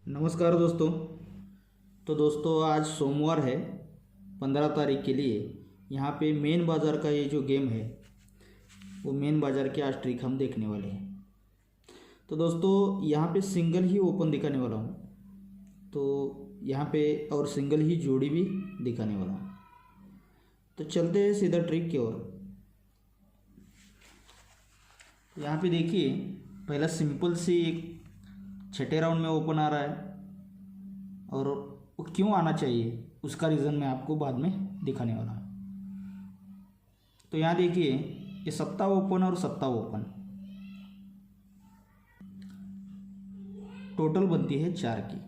नमस्कार दोस्तों। तो दोस्तों आज सोमवार है 15 तारीख के लिए। यहाँ पे मेन बाज़ार का ये जो गेम है वो मेन बाज़ार की आज ट्रिक हम देखने वाले हैं। तो दोस्तों यहाँ पे सिंगल ही ओपन दिखाने वाला हूँ, तो यहाँ पे और सिंगल ही जोड़ी भी दिखाने वाला हूँ। तो चलते हैं सीधा ट्रिक की ओर। यहाँ पे देखिए पहला सिंपल सी एक छठे राउंड में ओपन आ रहा है, और वो क्यों आना चाहिए उसका रीज़न मैं आपको बाद में दिखाने वाला हूँ। तो यहाँ देखिए ये सत्ता ओपन और सत्ता ओपन टोटल बनती है 4 की।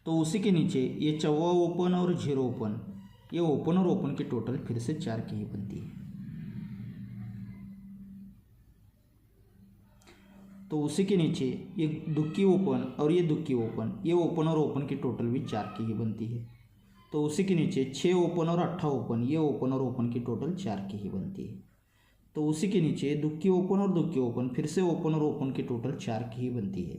तो उसी के नीचे ये चौवा ओपन और जीरो ओपन, ये ओपन और ओपन की टोटल फिर से 4 की ही बनती है। तो उसी के नीचे ये दुक्की ओपन और ये दुक्की ओपन, ये ओपन और ओपन की टोटल भी 4 की ही बनती है। तो उसी के नीचे 6 ओपन और 8 ओपन, ये ओपन और ओपन की टोटल 4 की ही बनती है। तो उसी के नीचे दुक्की ओपन और दुक्की ओपन, फिर से ओपन और ओपन की टोटल 4 की ही बनती है।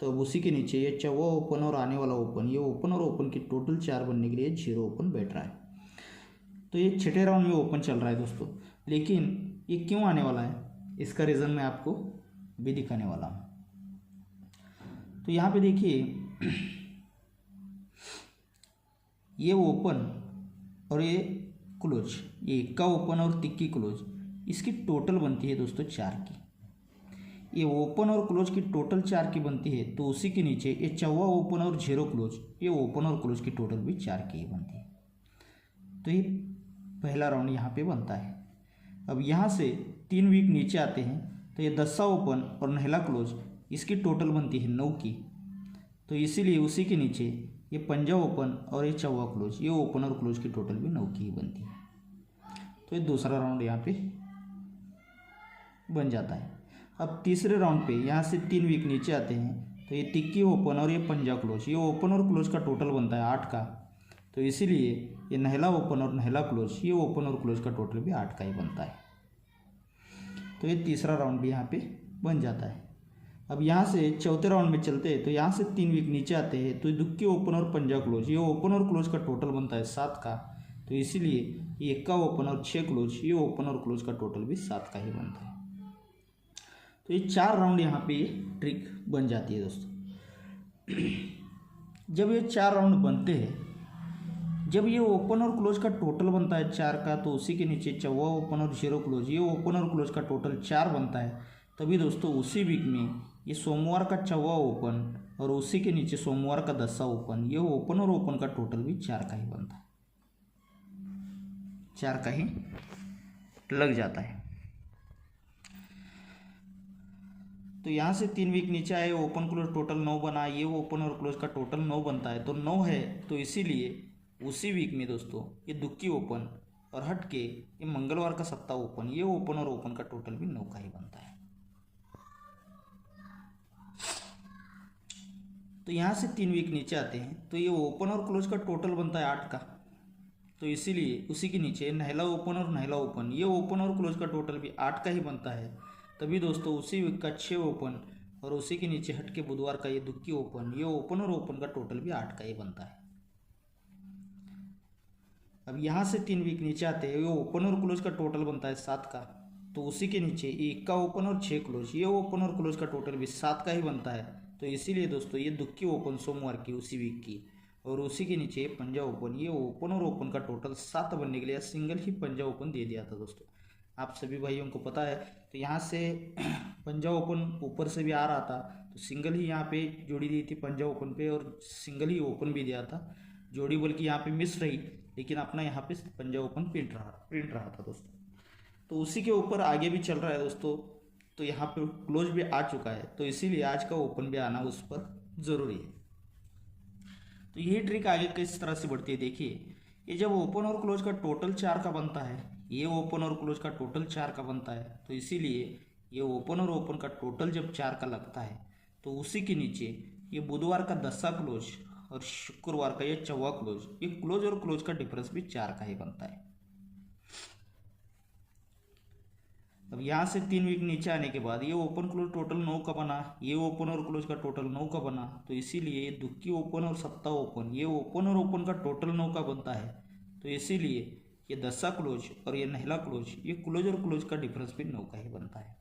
तो अब उसी के नीचे ये चौवा ओपन और आने वाला ओपन, ये ओपन और ओपन की टोटल 4 बनने के लिए 0 ओपन बैठ रहा है। तो ये छठे राउंड में ओपन चल रहा है दोस्तों, लेकिन ये क्यों आने वाला है इसका रीज़न मैं आपको भी दिखाने वाला हूँ। तो यहाँ पे देखिए ये ओपन और ये क्लोज, ये इक्का ओपन और तिक्की क्लोज, इसकी टोटल बनती है दोस्तों 4 की। ये ओपन और क्लोज की टोटल 4 की बनती है, तो उसी के नीचे ये चौवा ओपन और जीरो क्लोज, ये ओपन और क्लोज की टोटल भी 4 की ही बनती है। तो ये पहला राउंड यहाँ पे बनता है। अब यहाँ से 3 वीक नीचे आते हैं, तो ये दस्सा ओपन और नहला क्लोज, इसकी टोटल बनती है 9 की। तो इसीलिए उसी के नीचे ये पंजा ओपन और ये चौवा क्लोज, ये ओपन और क्लोज की टोटल भी 9 की ही बनती है। तो ये दूसरा राउंड यहाँ पे बन जाता है। अब तीसरे राउंड पे यहाँ से 3 वीक नीचे आते हैं, तो ये तिक्की ओपन और ये पंजा क्लोज, ये ओपन और क्लोज का टोटल बनता है 8 का। तो इसीलिए ये नहला ओपन और नहला क्लोज, ये ओपन और क्लोज का टोटल भी 8 का ही बनता है। तो ये तीसरा राउंड भी यहाँ पे बन जाता है। अब यहाँ से चौथे राउंड में चलते हैं, तो यहाँ से 3 वीक नीचे आते हैं, तो दुक्की ओपन और पंजा क्लोज, ये ओपन और क्लोज का टोटल बनता है 7 का। तो इसीलिए ये इक्का ओपन और 6 क्लोज, ये ओपन और क्लोज का टोटल भी 7 का ही बनता है। तो ये 4 राउंड यहाँ पे ये ट्रिक बन जाती है दोस्तों। जब ये 4 राउंड बनते हैं, जब ये ओपन और क्लोज का टोटल बनता है 4 का, तो उसी के नीचे चौवा ओपन और जीरो क्लोज, ये ओपन और क्लोज का टोटल 4 बनता है। तभी दोस्तों उसी वीक में ये सोमवार का चौवा ओपन और उसी के नीचे सोमवार का दस्सा ओपन, ये ओपन और ओपन का टोटल भी 4 का ही बनता है, 4 का ही लग जाता है। तो यहाँ से 3 वीक नीचे आए, ओपन क्लोज टोटल 9 बना, ये ओपन और क्लोज का टोटल 9 बनता है, तो 9 है। तो इसीलिए उसी वीक में दोस्तों ये दुक्की ओपन और हट के ये मंगलवार का सत्ता ओपन, ये ओपन और ओपन का टोटल भी 9 का ही बनता है। तो यहाँ से 3 वीक नीचे आते हैं, तो ये ओपन और क्लोज का टोटल बनता है 8 का। तो इसीलिए उसी के नीचे नहला ओपन और नहला ओपन, ये ओपन और क्लोज का टोटल भी 8 का ही बनता है। तभी दोस्तों उसी वीक का 6 ओपन और उसी के नीचे हट के बुधवार का ये दुक्की ओपन, ये ओपन और ओपन का टोटल भी 8 का ही बनता है। अब यहाँ से 3 वीक नीचे आते हैं, ये ओपन और क्लोज का टोटल बनता है 7 का। तो उसी के नीचे ये इक्का ओपन और 6 क्लोज, ये ओपन और क्लोज का टोटल भी 7 का ही बनता है। तो इसीलिए दोस्तों ये दुक्की ओपन सोमवार की उसी वीक की, और उसी के नीचे पंजा ओपन, ये ओपन और ओपन का टोटल 7 बनने के लिए सिंगल ही पंजा ओपन दे दिया था दोस्तों, आप सभी भाइयों को पता है। तो यहाँ से पंजा ओपन ऊपर से भी आ रहा था, तो सिंगल ही यहाँ पे जोड़ी दी थी पंजा ओपन पे, और सिंगल ही ओपन भी दिया था। जोड़ी बल्कि यहाँ पे मिस रही, लेकिन अपना यहाँ पे पंजा ओपन प्रिंट रहा था दोस्तों। तो उसी के ऊपर आगे भी चल रहा है दोस्तों। तो यहाँ पे क्लोज भी आ चुका है, तो इसीलिए आज का ओपन भी आना उस पर ज़रूरी है। तो यही ट्रिक आगे किस तरह से बढ़ती है, देखिए ये जब ओपन और क्लोज का टोटल 4 का बनता है, ये ओपन और क्लोज का टोटल 4 का बनता है, तो इसीलिए ये ओपन और ओपन का टोटल जब 4 का लगता है, तो उसी के नीचे ये बुधवार का दस्सा क्लोज और शुक्रवार का ये चौवा क्लोज, ये क्लोज और क्लोज का डिफरेंस भी 4 का ही बनता है। अब यहाँ से 3 वीक नीचे आने के बाद ये ओपन क्लोज टोटल 9 का बना, ये ओपन और क्लोज का टोटल 9 का बना, तो इसीलिए दुक्की ओपन और सप्ताह ओपन, ये ओपन और ओपन का टोटल 9 का बनता है। तो इसीलिए ये दस्सा क्लोज और ये नहला क्लोज, ये क्लोज और क्लोज का डिफरेंस भी 9 का ही बनता है।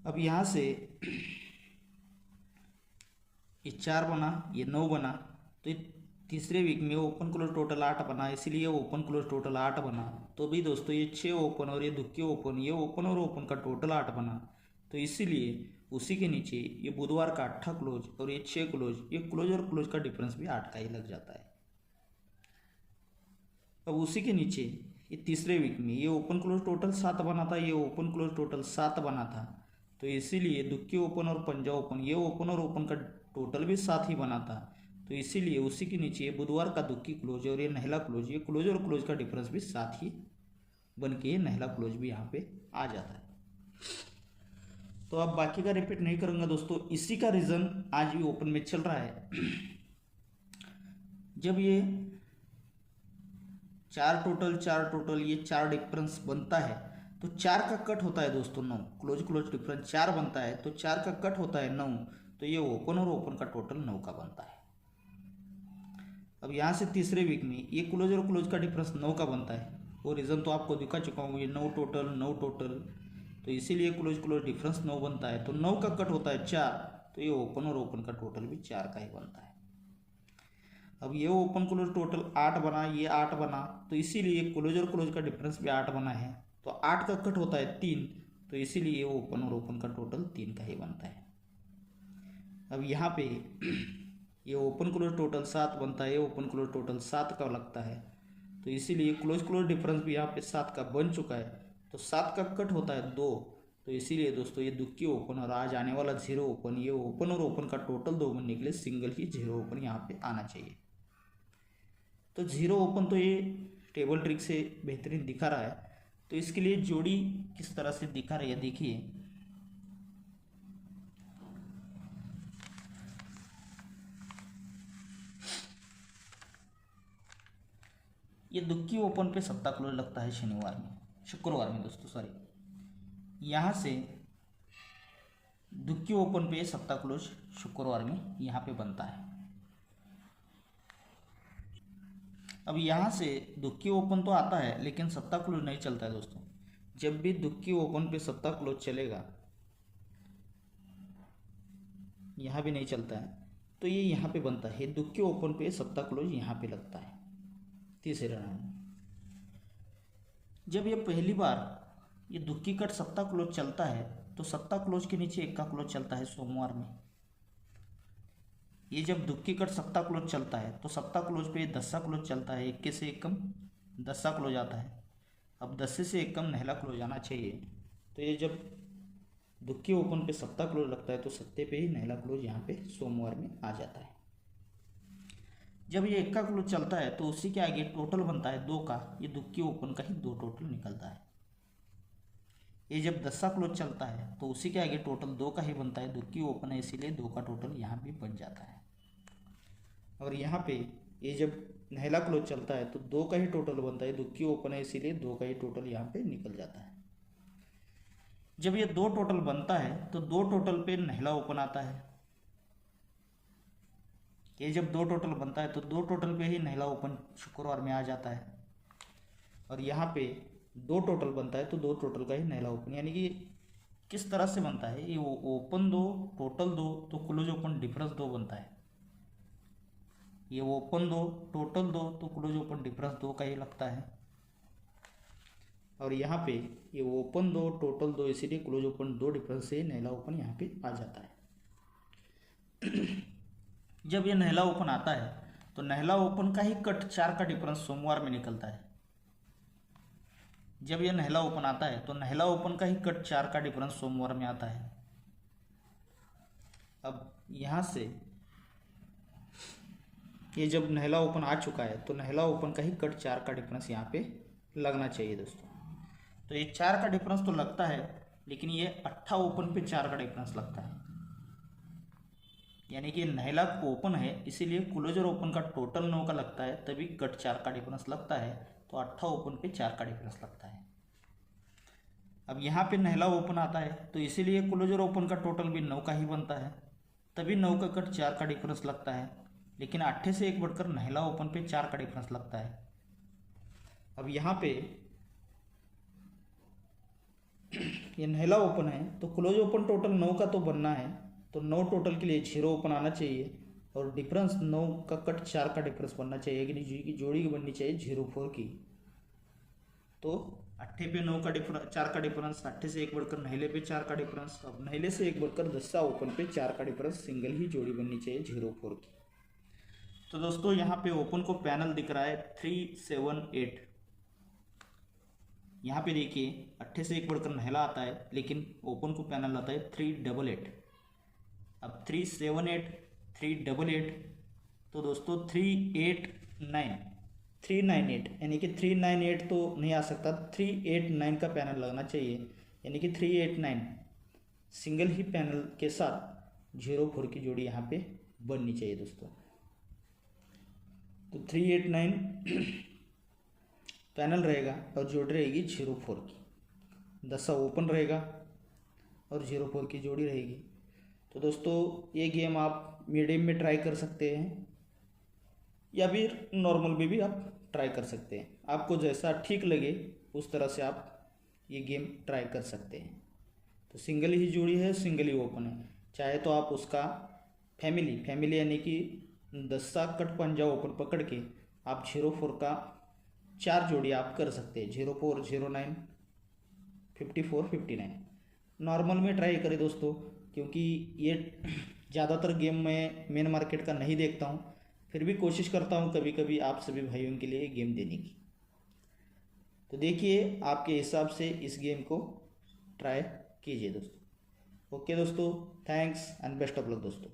अब यहाँ से ये 4 बना, ये 9 बना, तो तीसरे वीक में ओपन क्लोज टोटल 8 बना, इसीलिए ओपन क्लोज टोटल 8 बना। तो भी दोस्तों ये 6 ओपन और ये दुक्की ओपन, ये ओपन और ओपन का टोटल 8 बना, तो इसीलिए उसी के नीचे ये बुधवार का 8 क्लोज और ये 6 क्लोज, ये क्लोज और क्लोज का डिफरेंस भी 8 का ही लग जाता है। अब उसी के नीचे ये तीसरे वीक में ये ओपन क्लोज टोटल 7 बना था, ये ओपन क्लोज टोटल 7 बना था, तो इसीलिए दुक्की ओपन और पंजा ओपन, ये ओपन और ओपन का टोटल भी 7 ही बना था, तो इसीलिए उसी के नीचे ये बुधवार का दुक्की क्लोज और ये नहला क्लोज, ये क्लोज और क्लोज का डिफरेंस भी 7 ही बन के ये नहला क्लोज भी यहाँ पे आ जाता है। तो अब बाकी का रिपीट नहीं करूँगा दोस्तों, इसी का रीज़न आज भी ओपन में चल रहा है। जब ये 4 टोटल ये 4 डिफरेंस बनता है, तो 4 का कट होता है दोस्तों 9, क्लोज क्लोज डिफरेंस 4 बनता है, तो 4 का कट होता है 9, तो ये ओपन और ओपन का टोटल 9 का बनता है। अब यहाँ से तीसरे वीक में ये क्लोज और क्लोज का डिफरेंस 9 का बनता है, वो रीज़न तो आपको दिखा चुका हूँ, ये 9 टोटल, तो इसीलिए क्लोज क्लोज डिफरेंस 9 बनता है, तो 9 का कट होता है 4, तो ये ओपन और ओपन का टोटल भी 4 का ही बनता है। अब ये ओपन क्लोज टोटल 8 बना, ये 8 बना, तो इसीलिए क्लोज और क्लोज का डिफरेंस भी 8 बना है, तो 8 का कट होता है 3, तो इसीलिए ओपन और ओपन का टोटल 3 का ही बनता है। अब यहाँ पे ये ओपन क्लोज टोटल 7 बनता है, ये ओपन क्लोज टोटल 7 का लगता है, तो इसीलिए क्लोज क्लोज डिफरेंस भी यहाँ पे 7 का बन चुका है, तो 7 का कट होता है 2, तो इसीलिए दोस्तों ये दुक्की ओपन और आज आने वाला 0 ओपन, ये ओपन और ओपन का टोटल 2 बनने के लिए सिंगल ही 0 ओपन यहाँ पे आना चाहिए। तो 0 ओपन तो ये टेबल ट्रिक से बेहतरीन दिखा रहा है, तो इसके लिए जोड़ी किस तरह से दिखा रही है देखिए। ये दुक्की ओपन पे सप्ताह क्लोज लगता है शुक्रवार में दोस्तों, सॉरी, यहाँ से दुक्की ओपन पे सप्ताह क्लोज शुक्रवार में यहाँ पे बनता है। अब यहाँ से दुक्की ओपन तो आता है लेकिन सप्ताह क्लोज नहीं चलता है दोस्तों। जब भी दुक्की ओपन पे सप्ताह क्लोज चलेगा, यहाँ भी नहीं चलता है, तो ये यहाँ पे बनता है, दुक्की ओपन पे सप्ताह क्लोज यहाँ पे लगता है तीसरे राउंड में। जब ये पहली बार ये दुक्की कट सप्ताह क्लोज चलता है, तो सप्ताह क्लोज के नीचे एक्का क्लोज चलता है सोमवार में। ये जब दुक्की कट सप्ताह क्लोज चलता है, तो सप्ताह क्लोज पे दस्सा क्लोज चलता है, 21 से 1 कम दस्सा क्लोज आता है। अब 10 से 1 कम नहला क्लोज आना चाहिए, तो ये जब दुक्की ओपन पे सप्ताह क्लोज लगता है, तो सत्ते पे ही नहला क्लोज यहाँ पे सोमवार में आ जाता है। जब ये एक्का क्लोज चलता है, तो उसी के आगे टोटल बनता है 2 का, ये दुक्की ओपन का ही 2 टोटल निकलता है। ये जब दस्सा क्लोज चलता है, तो उसी के आगे टोटल 2 का ही बनता है, दुक्की ओपन है इसीलिए 2 का टोटल यहाँ भी बन जाता है। और यहाँ पे ये जब नहला क्लोज चलता है, तो 2 का ही टोटल बनता है, दुक्की ओपन है इसीलिए 2 का ही टोटल यहाँ पे निकल जाता है। जब ये 2 टोटल बनता है, तो 2 टोटल पे नहला ओपन आता है। ये जब 2 टोटल बनता है, तो 2 टोटल पे ही नहला ओपन शुक्रवार में आ जाता है। और यहाँ पे 2 टोटल बनता है, तो 2 टोटल का ही नहला ओपन, यानी कि किस तरह से बनता है, ये ओपन 2 टोटल 2 तो क्लोज ओपन डिफरेंस 2 बनता है। ये ओपन 2 टोटल 2 तो क्लोज ओपन डिफरेंस 2 का ही लगता है। और यहाँ पे ये ओपन 2 टोटल 2 इसीलिए क्लोज ओपन 2 डिफरेंस से नहला ओपन यहाँ पे आ जाता है। जब ये नहला ओपन आता है, तो नहला ओपन का ही कट 4 का डिफरेंस सोमवार में निकलता है। जब ये नहला ओपन आता है, तो नहला ओपन का ही कट 4 का डिफरेंस सोमवार में आता है। अब यहाँ से ये जब नहला ओपन आ चुका है, तो नहला ओपन का ही कट 4 का डिफरेंस यहाँ पे लगना चाहिए दोस्तों। तो ये 4 का डिफरेंस तो लगता है, लेकिन ये 8 ओपन पे 4 का डिफरेंस लगता है, यानी कि नहला ओपन है इसीलिए क्लोज और ओपन का टोटल 9 का लगता है, तभी कट 4 का डिफरेंस लगता है। तो 8 ओपन पे 4 का डिफरेंस लगता है। अब यहाँ पे नहला ओपन आता है तो इसीलिए क्लोजर ओपन का टोटल भी 9 का ही बनता है, तभी 9 का कट 4 का डिफरेंस लगता है। लेकिन 8 से 1 बढ़कर नहला ओपन पे 4 का डिफरेंस लगता है। अब यहाँ पे ये नहला ओपन है तो क्लोज ओपन टोटल 9 का तो बनना है, तो 9 टोटल के लिए 0 ओपन आना चाहिए और डिफरेंस 9 का कट 4 का डिफरेंस बनना चाहिए कि जोड़ी की बननी चाहिए 0-4 की। तो 8 पे 9 का डिफरेंस 4 का डिफरेंस, 8 से 1 बढ़कर नहले पे 4 का डिफरेंस, अब नहले से 1 बढ़कर 10 ओपन पे 4 का डिफरेंस, सिंगल ही जोड़ी बननी चाहिए 0-4 की। तो दोस्तों यहाँ पे ओपन को पैनल दिख रहा है 3-7-8। यहाँ पे देखिए 8 से 1 बढ़कर नहला आता है लेकिन ओपन को पैनल आता है 3-8-8। अब 3-7-8 3-8 तो दोस्तों 3-8-9 यानी कि 3-9-8 तो नहीं आ सकता, 3-8-9 का पैनल लगना चाहिए, यानी कि 3-8-9 सिंगल ही पैनल के साथ 0-4 की जोड़ी यहाँ पे बननी चाहिए दोस्तों। तो 3-8-9 पैनल रहेगा और जोड़ी रहेगी 0-4 की, 10 ओपन रहेगा और 0-4 की जोड़ी रहेगी। तो दोस्तों ये गेम आप मीडियम में ट्राई कर सकते हैं या फिर नॉर्मल में भी आप ट्राई कर सकते हैं, आपको जैसा ठीक लगे उस तरह से आप ये गेम ट्राई कर सकते हैं। तो सिंगल ही जोड़ी है, सिंगल ही ओपन है, चाहे तो आप उसका फैमिली यानी कि 10 कट पंजा ओपन पकड़ के आप 0-4 का 4 जोड़ी आप कर सकते हैं, 0-4 0-9 54 59। नॉर्मल में ट्राई करें दोस्तों, क्योंकि ये ज़्यादातर गेम मैं मेन मार्केट का नहीं देखता हूँ, फिर भी कोशिश करता हूँ कभी कभी आप सभी भाइयों के लिए गेम देने की। तो देखिए आपके हिसाब से इस गेम को ट्राई कीजिए दोस्तों। ओके दोस्तों, thanks and best of luck दोस्तों।